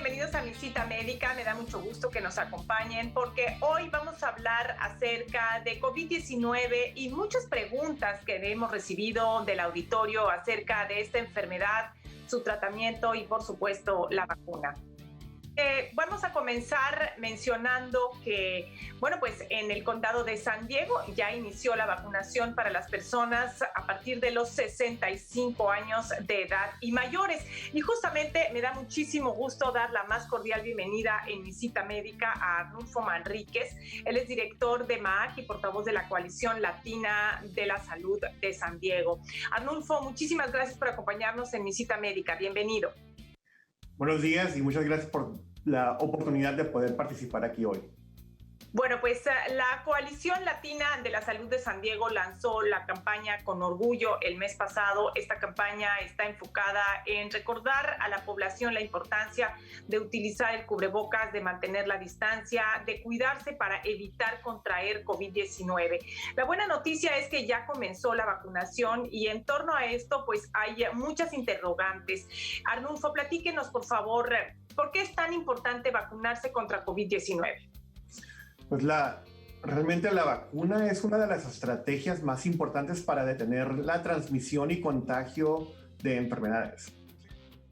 bienvenidos a Mi Cita Médica. Me da mucho gusto que nos acompañen porque hoy vamos a hablar acerca de COVID-19 y muchas preguntas que hemos recibido del auditorio acerca de esta enfermedad, su tratamiento y, por supuesto, la vacuna. Vamos a comenzar mencionando que, pues en el condado de San Diego ya inició la vacunación para las personas a partir de los 65 años de edad y mayores. Y justamente me da muchísimo gusto dar la más cordial bienvenida en Mi Cita Médica a Arnulfo Manríquez. Él es director de MAAC y portavoz de la Coalición Latina de la Salud de San Diego. Arnulfo, muchísimas gracias por acompañarnos en Mi Cita Médica. Bienvenido. Buenos días y muchas gracias por la oportunidad de poder participar aquí hoy. Bueno, pues la Coalición Latina de la Salud de San Diego lanzó la campaña Con Orgullo el mes pasado. Esta campaña está enfocada en recordar a la población la importancia de utilizar el cubrebocas, de mantener la distancia, de cuidarse para evitar contraer COVID-19. La buena noticia es que ya comenzó la vacunación y en torno a esto pues hay muchas interrogantes. Arnulfo, platíquenos por favor, ¿por qué es tan importante vacunarse contra COVID-19? Pues realmente la vacuna es una de las estrategias más importantes para detener la transmisión y contagio de enfermedades.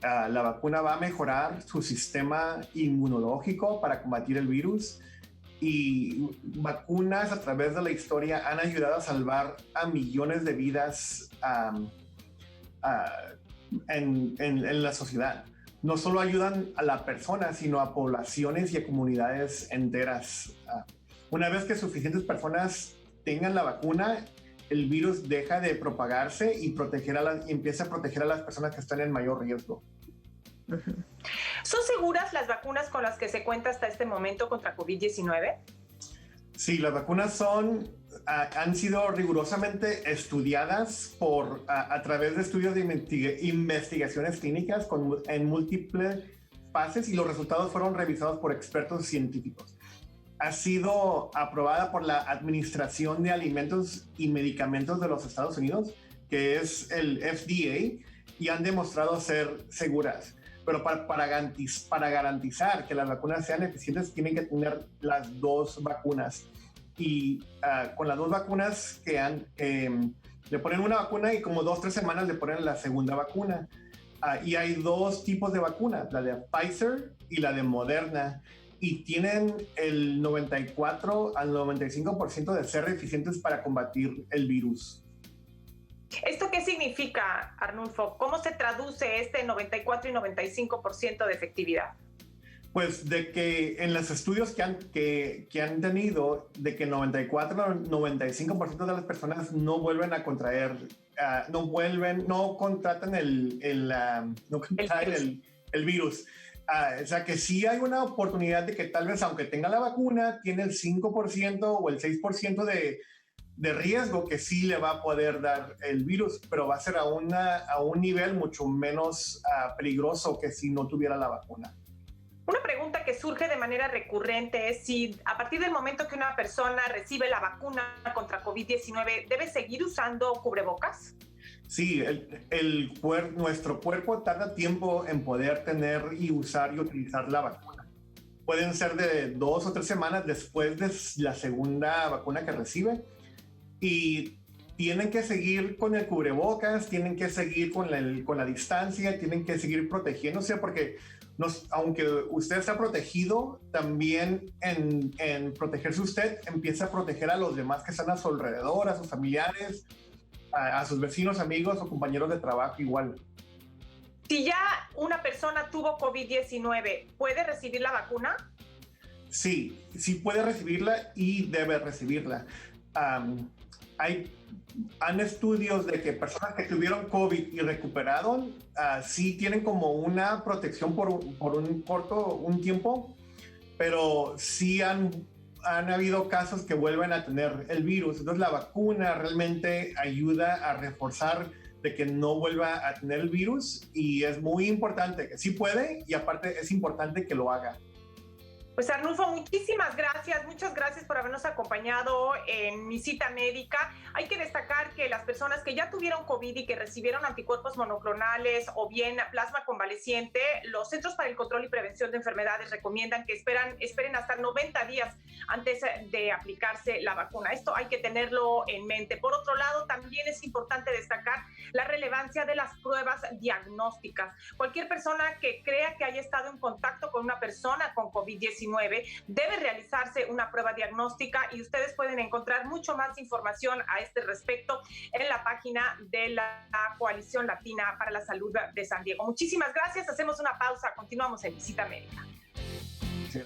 La vacuna va a mejorar su sistema inmunológico para combatir el virus y vacunas a través de la historia han ayudado a salvar a millones de vidas en la sociedad. No solo ayudan a la persona, sino a poblaciones y a comunidades enteras. Una vez que suficientes personas tengan la vacuna, el virus deja de propagarse y empieza a proteger a las personas que están en mayor riesgo. Uh-huh. ¿Son seguras las vacunas con las que se cuenta hasta este momento contra COVID-19? Sí, las vacunas han sido rigurosamente estudiadas a través de estudios de investigaciones clínicas en múltiples fases y los resultados fueron revisados por expertos científicos. Ha sido aprobada por la Administración de Alimentos y Medicamentos de los Estados Unidos, que es el FDA, y han demostrado ser seguras. Pero para garantizar que las vacunas sean eficientes, tienen que tener las dos vacunas. Y con las dos vacunas le ponen una vacuna y como 2-3 semanas le ponen la segunda vacuna. Y hay dos tipos de vacunas, la de Pfizer y la de Moderna. Y tienen el 94 al 95% de ser eficientes para combatir el virus. ¿Esto qué significa, Arnulfo? ¿Cómo se traduce este 94 y 95% de efectividad? Pues de que en los estudios que han tenido, de que 94 o 95% de las personas no vuelven a contraer, no contratan el virus. O sea que sí hay una oportunidad de que tal vez, aunque tenga la vacuna, tiene el 5% o el 6% de riesgo que sí le va a poder dar el virus, pero va a ser a un nivel mucho menos peligroso que si no tuviera la vacuna. Una pregunta que surge de manera recurrente es si a partir del momento que una persona recibe la vacuna contra COVID-19, ¿debe seguir usando cubrebocas? Sí, nuestro cuerpo tarda tiempo en poder tener y usar y utilizar la vacuna. Pueden ser de 2 o 3 semanas después de la segunda vacuna que recibe. Y tienen que seguir con el cubrebocas, tienen que seguir con la distancia, tienen que seguir protegiéndose porque aunque usted está protegido, también en protegerse usted empieza a proteger a los demás que están a su alrededor, a sus familiares, a sus vecinos, amigos o compañeros de trabajo igual. Si ya una persona tuvo COVID-19, ¿puede recibir la vacuna? Sí puede recibirla y debe recibirla. Han estudios de que personas que tuvieron COVID y recuperaron, sí tienen como una protección por un tiempo, pero sí han habido casos que vuelven a tener el virus. Entonces la vacuna realmente ayuda a reforzar de que no vuelva a tener el virus y es muy importante que sí puede y aparte es importante que lo haga. Pues Arnulfo, muchísimas gracias, muchas gracias por habernos acompañado en Mi Cita Médica. Hay que destacar que las personas que ya tuvieron COVID y que recibieron anticuerpos monoclonales o bien plasma convaleciente, los Centros para el Control y Prevención de Enfermedades recomiendan que esperen hasta 90 días antes de aplicarse la vacuna. Esto hay que tenerlo en mente. Por otro lado, también es importante destacar la relevancia de las pruebas diagnósticas. Cualquier persona que crea que haya estado en contacto con una persona con COVID-19 debe realizarse una prueba diagnóstica y ustedes pueden encontrar mucho más información a este respecto en la página de la Coalición Latina para la Salud de San Diego. Muchísimas gracias, hacemos una pausa, continuamos en Visita Médica. Sí.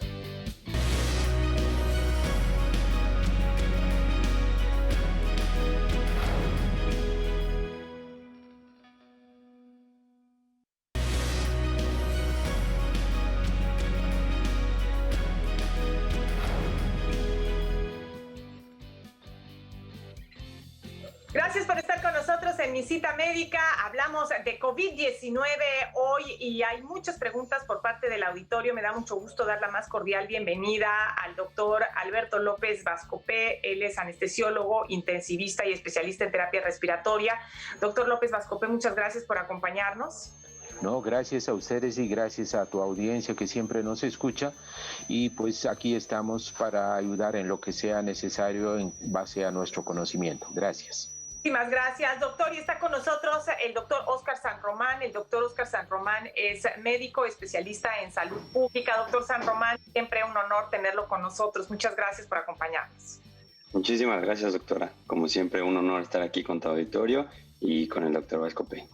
Gracias por estar con nosotros en Mi Cita Médica. Hablamos de COVID-19 hoy y hay muchas preguntas por parte del auditorio. Me da mucho gusto dar la más cordial bienvenida al doctor Alberto López Vascopé. Él es anestesiólogo, intensivista y especialista en terapia respiratoria. Doctor López Vascopé, muchas gracias por acompañarnos. No, gracias a ustedes y gracias a tu audiencia que siempre nos escucha, y pues aquí estamos para ayudar en lo que sea necesario en base a nuestro conocimiento. Gracias. Muchísimas gracias, doctor. Y está con nosotros el doctor Óscar San Román. El doctor Óscar San Román es médico especialista en salud pública. Doctor San Román, siempre un honor tenerlo con nosotros. Muchas gracias por acompañarnos. Muchísimas gracias, doctora. Como siempre, un honor estar aquí con tu auditorio y con el doctor Vascopé.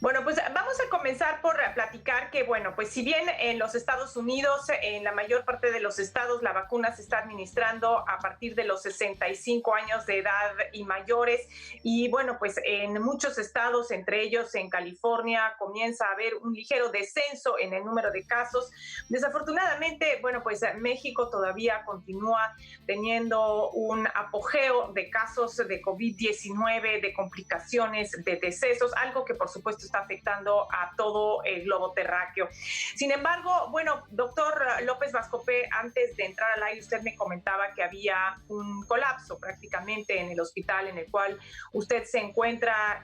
Bueno, pues vamos a comenzar por platicar que, bueno, pues si bien en los Estados Unidos, en la mayor parte de los estados, la vacuna se está administrando a partir de los 65 años de edad y mayores, y bueno, pues en muchos estados, entre ellos en California, comienza a haber un ligero descenso en el número de casos. Desafortunadamente, bueno, pues México todavía continúa teniendo un apogeo de casos de COVID-19, de complicaciones, de decesos, algo que por supuesto está afectando a todo el globo terráqueo. Sin embargo, bueno, doctor López Vascopé, antes de entrar al aire, usted me comentaba que había un colapso prácticamente en el hospital en el cual usted se encuentra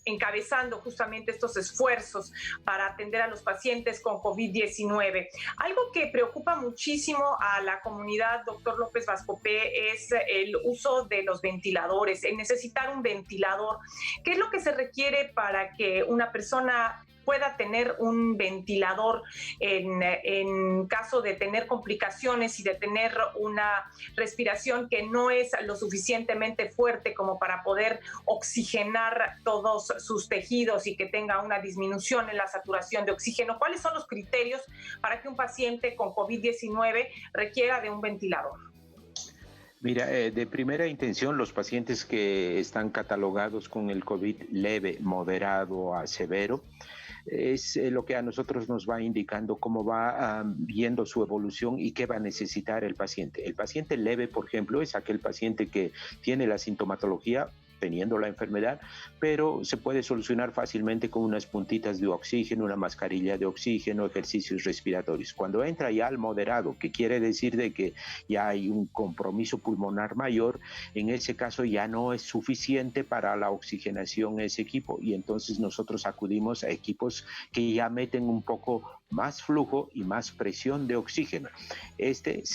encabezando justamente estos esfuerzos para atender a los pacientes con COVID-19. Algo que preocupa muchísimo a la comunidad, doctor López Vascopé, es el uso de los ventiladores, el necesitar un ventilador. ¿Qué es lo que se requiere para que una persona pueda tener un ventilador en caso de tener complicaciones y de tener una respiración que no es lo suficientemente fuerte como para poder oxigenar todos sus tejidos y que tenga una disminución en la saturación de oxígeno? ¿Cuáles son los criterios para que un paciente con COVID-19 requiera de un ventilador? Mira, de primera intención, los pacientes que están catalogados con el COVID leve, moderado a severo, es lo que a nosotros nos va indicando cómo va viendo su evolución y qué va a necesitar el paciente. El paciente leve, por ejemplo, es aquel paciente que tiene la sintomatología teniendo la enfermedad, pero se puede solucionar fácilmente con unas puntitas de oxígeno, una mascarilla de oxígeno, ejercicios respiratorios. Cuando entra ya al moderado, que quiere decir de que ya hay un compromiso pulmonar mayor, en ese caso ya no es suficiente para la oxigenación ese equipo, y entonces nosotros acudimos a equipos que ya meten un poco más flujo y más presión de oxígeno.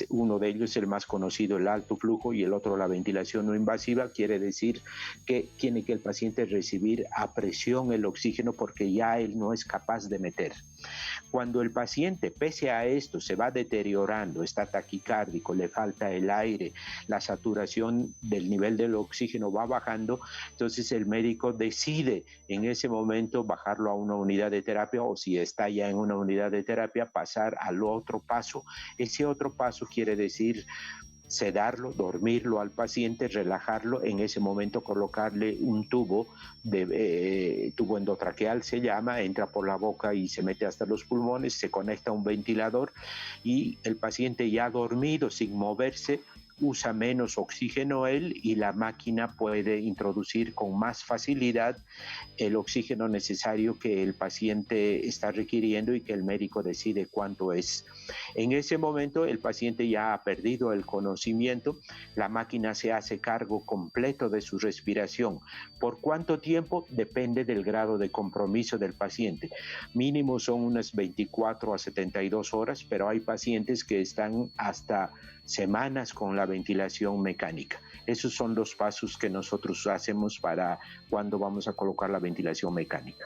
Uno de ellos, el más conocido, el alto flujo, y el otro la ventilación no invasiva. Quiere decir que tiene que el paciente recibir a presión el oxígeno porque ya él no es capaz de meter. Cuando el paciente, pese a esto, se va deteriorando, está taquicárdico, le falta el aire, la saturación del nivel del oxígeno va bajando, entonces el médico decide en ese momento bajarlo a una unidad de terapia, o si está ya en una unidad de terapia, pasar al otro paso. Ese otro paso quiere decir sedarlo, dormirlo al paciente, relajarlo, en ese momento colocarle un tubo endotraqueal se llama, entra por la boca y se mete hasta los pulmones, se conecta a un ventilador y el paciente ya dormido, sin moverse, usa menos oxígeno él y la máquina puede introducir con más facilidad el oxígeno necesario que el paciente está requiriendo y que el médico decide cuánto es. En ese momento el paciente ya ha perdido el conocimiento, la máquina se hace cargo completo de su respiración. ¿Por cuánto tiempo? Depende del grado de compromiso del paciente. Mínimo son unas 24 a 72 horas, pero hay pacientes que están hasta semanas con la ventilación mecánica. Esos son los pasos que nosotros hacemos para cuando vamos a colocar la ventilación mecánica.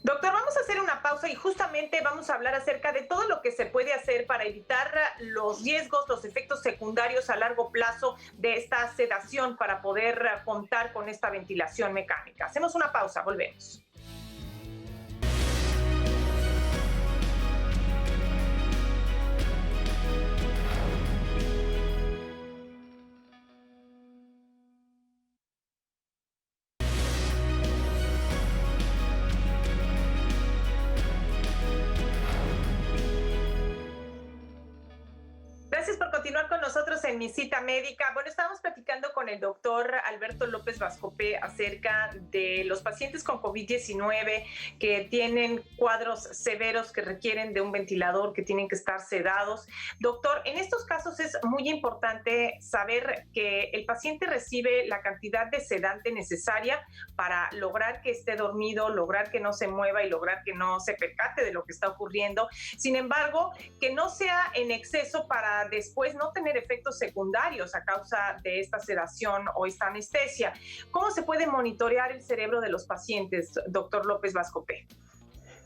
Doctor, vamos a hacer una pausa y justamente vamos a hablar acerca de todo lo que se puede hacer para evitar los riesgos, los efectos secundarios a largo plazo de esta sedación para poder contar con esta ventilación mecánica. Hacemos una pausa, volvemos. Gracias por continuar con nosotros en Mi Cita Médica. Bueno, estábamos platicando con el doctor Alberto López Vascope acerca de los pacientes con COVID-19 que tienen cuadros severos que requieren de un ventilador, que tienen que estar sedados. Doctor, en estos casos es muy importante saber que el paciente recibe la cantidad de sedante necesaria para lograr que esté dormido, lograr que no se mueva y lograr que no se percate de lo que está ocurriendo. Sin embargo, que no sea en exceso para después no tener efectos secundarios a causa de esta sedación o esta anestesia. ¿Cómo se puede monitorear el cerebro de los pacientes, doctor López Vascope?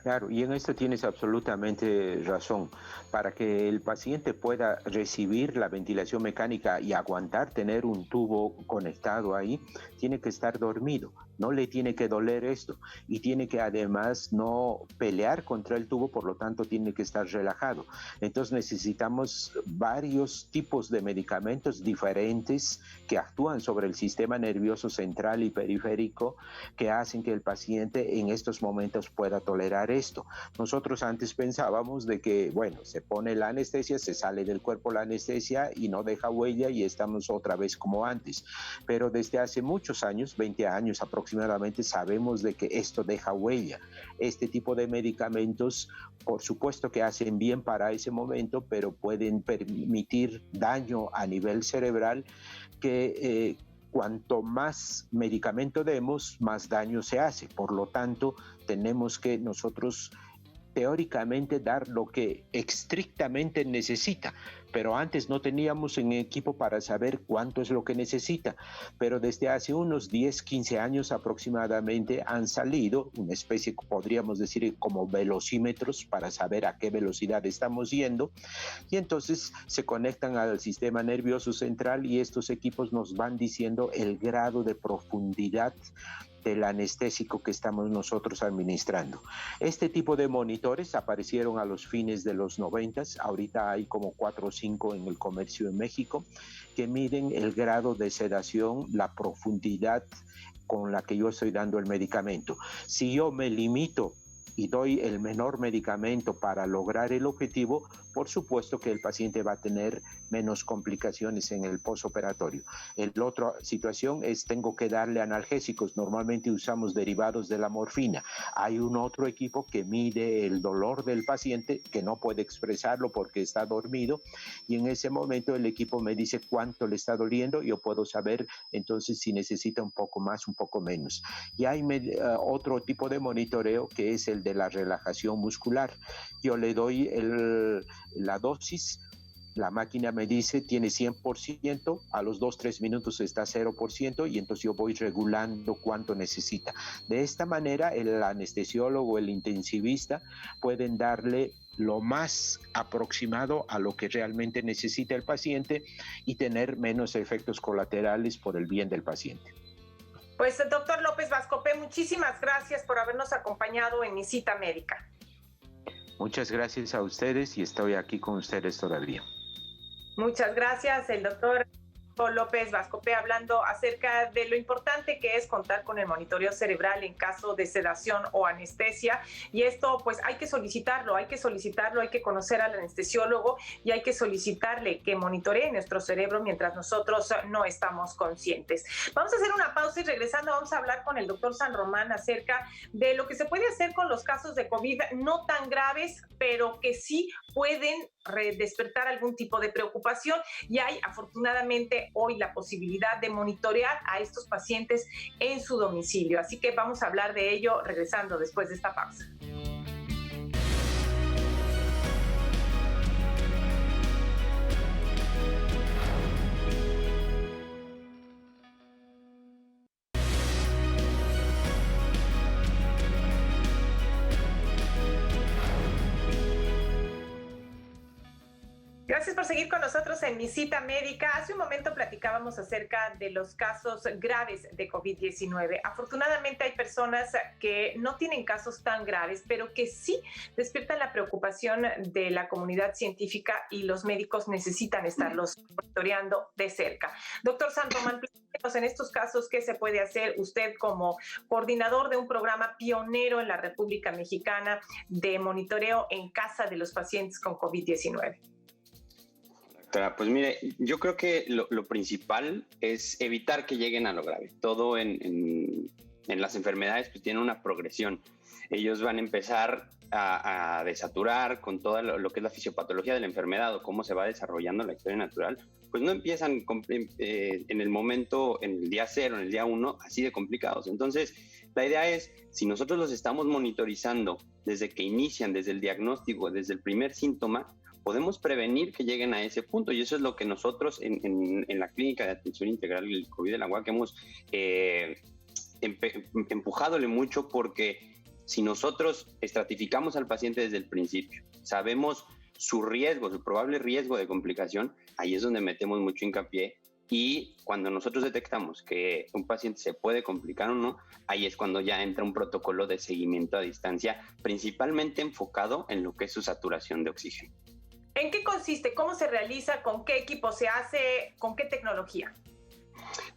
Claro, y en esto tienes absolutamente razón. Para que el paciente pueda recibir la ventilación mecánica y aguantar tener un tubo conectado ahí, tiene que estar dormido. No le tiene que doler esto y tiene que además no pelear contra el tubo, por lo tanto tiene que estar relajado. Entonces necesitamos varios tipos de medicamentos diferentes que actúan sobre el sistema nervioso central y periférico que hacen que el paciente en estos momentos pueda tolerar esto. Nosotros antes pensábamos de que, bueno, se pone la anestesia, se sale del cuerpo la anestesia y no deja huella y estamos otra vez como antes. Pero desde hace muchos años, 20 años aproximadamente, sabemos de que esto deja huella. Este tipo de medicamentos, por supuesto que hacen bien para ese momento, pero pueden permitir daño a nivel cerebral que cuanto más medicamento demos, más daño se hace. Por lo tanto, tenemos que nosotros teóricamente dar lo que estrictamente necesita, pero antes no teníamos un equipo para saber cuánto es lo que necesita, pero desde hace unos 10, 15 años aproximadamente han salido una especie, podríamos decir, como velocímetros para saber a qué velocidad estamos yendo, y entonces se conectan al sistema nervioso central y estos equipos nos van diciendo el grado de profundidad del anestésico que estamos nosotros administrando. Este tipo de monitores aparecieron a los fines de los 90s, ahorita hay como 4 o 5 en el comercio en México, que miden el grado de sedación, la profundidad con la que yo estoy dando el medicamento. Si yo me limito y doy el menor medicamento para lograr el objetivo, por supuesto que el paciente va a tener menos complicaciones en el postoperatorio. La otra situación es tengo que darle analgésicos. Normalmente usamos derivados de la morfina. Hay un otro equipo que mide el dolor del paciente que no puede expresarlo porque está dormido y en ese momento el equipo me dice cuánto le está doliendo. Yo puedo saber entonces si necesita un poco más, un poco menos. Y hay otro tipo de monitoreo que es el de la relajación muscular. Yo le doy la dosis, la máquina me dice tiene 100%, a los 2-3 minutos está 0% y entonces yo voy regulando cuánto necesita. De esta manera el anestesiólogo, el intensivista pueden darle lo más aproximado a lo que realmente necesita el paciente y tener menos efectos colaterales por el bien del paciente. Pues doctor López Vascope, muchísimas gracias por habernos acompañado en Mi Cita Médica. Muchas gracias a ustedes y estoy aquí con ustedes todavía. Muchas gracias, el doctor López Vascope, hablando acerca de lo importante que es contar con el monitoreo cerebral en caso de sedación o anestesia, y esto pues hay que solicitarlo, hay que conocer al anestesiólogo y hay que solicitarle que monitoree nuestro cerebro mientras nosotros no estamos conscientes. Vamos a hacer una pausa y regresando vamos a hablar con el doctor San Román acerca de lo que se puede hacer con los casos de COVID no tan graves, pero que sí pueden despertar algún tipo de preocupación, y hay afortunadamente hoy la posibilidad de monitorear a estos pacientes en su domicilio. Así que vamos a hablar de ello regresando después de esta pausa. Gracias por seguir con nosotros en Mi Cita Médica. Hace un momento platicábamos acerca de los casos graves de COVID-19. Afortunadamente hay personas que no tienen casos tan graves, pero que sí despiertan la preocupación de la comunidad científica y los médicos necesitan estarlos monitoreando de cerca. Doctor San Román, platíquenos en estos casos qué se puede hacer usted como coordinador de un programa pionero en la República Mexicana de monitoreo en casa de los pacientes con COVID-19. Pues mire, yo creo que lo principal es evitar que lleguen a lo grave. Todo en las enfermedades pues tiene una progresión. Ellos van a empezar a desaturar con todo lo que es la fisiopatología de la enfermedad o cómo se va desarrollando la historia natural. Pues no empiezan en el momento, en el día 0, en el día 1, así de complicados. Entonces, la idea es, si nosotros los estamos monitorizando desde que inician, desde el diagnóstico, desde el primer síntoma, podemos prevenir que lleguen a ese punto, y eso es lo que nosotros en la Clínica de Atención Integral del COVID de la UAC hemos empujadole mucho, porque si nosotros estratificamos al paciente desde el principio, sabemos su riesgo, su probable riesgo de complicación, ahí es donde metemos mucho hincapié, y cuando nosotros detectamos que un paciente se puede complicar o no, ahí es cuando ya entra un protocolo de seguimiento a distancia, principalmente enfocado en lo que es su saturación de oxígeno. ¿En qué consiste? ¿Cómo se realiza? ¿Con qué equipo se hace? ¿Con qué tecnología?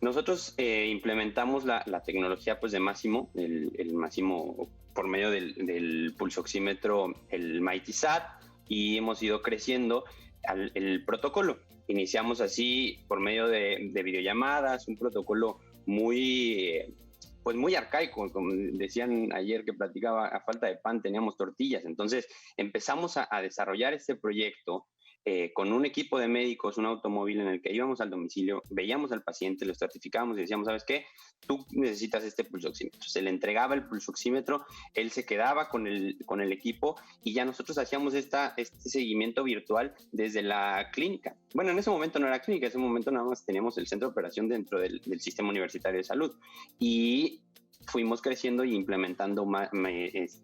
Nosotros implementamos la tecnología pues, de Masimo, el Masimo por medio del pulsoxímetro, el MightySat, y hemos ido creciendo el protocolo. Iniciamos así por medio de videollamadas, un protocolo muy arcaico, como decían ayer que platicaba, a falta de pan teníamos tortillas. Entonces empezamos a desarrollar este proyecto con un equipo de médicos, un automóvil en el que íbamos al domicilio, veíamos al paciente, lo estratificábamos y decíamos, ¿sabes qué? Tú necesitas este pulsoxímetro. Se le entregaba el pulsoxímetro, él se quedaba con el equipo y ya nosotros hacíamos este seguimiento virtual desde la clínica. Bueno, en ese momento no era clínica, en ese momento nada más teníamos el centro de operación dentro del Sistema Universitario de Salud, y fuimos creciendo y implementando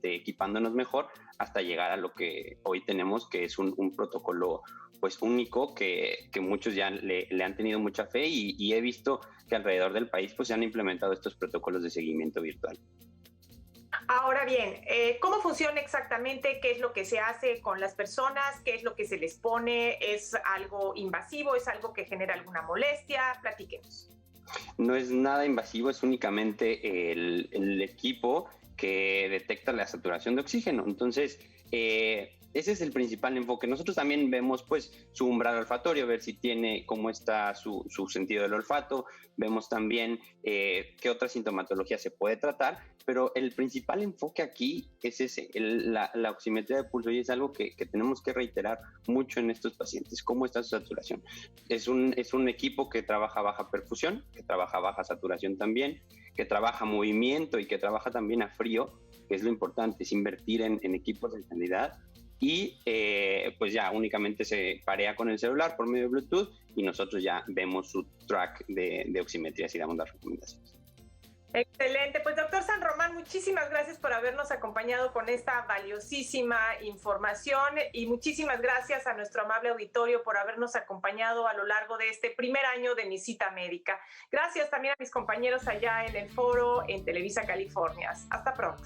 equipándonos mejor hasta llegar a lo que hoy tenemos, que es un protocolo pues único, que muchos ya le han tenido mucha fe, y he visto que alrededor del país pues se han implementado estos protocolos de seguimiento virtual. Ahora bien, ¿cómo funciona exactamente? ¿Qué es lo que se hace con las personas? ¿Qué es lo que se les pone? ¿Es algo invasivo? ¿Es algo que genera alguna molestia? Platíquenos. No es nada invasivo, es únicamente el equipo que detecta la saturación de oxígeno. Entonces, ese es el principal enfoque. Nosotros también vemos pues su umbral olfatorio, ver si tiene, cómo está su sentido del olfato. Vemos también qué otra sintomatología se puede tratar, pero el principal enfoque aquí es ese, la oximetría de pulso, y es algo que tenemos que reiterar mucho en estos pacientes, cómo está su saturación. Es un equipo que trabaja baja perfusión, que trabaja baja saturación también, que trabaja movimiento y que trabaja también a frío, que es lo importante, es invertir en equipos de calidad. Y pues ya únicamente se parea con el celular por medio de Bluetooth, y nosotros ya vemos su track de oximetría y damos las recomendaciones. Excelente, pues doctor San Román, muchísimas gracias por habernos acompañado con esta valiosísima información, y muchísimas gracias a nuestro amable auditorio por habernos acompañado a lo largo de este primer año de Mi Cita Médica. Gracias también a mis compañeros allá en el foro en Televisa California. Hasta pronto.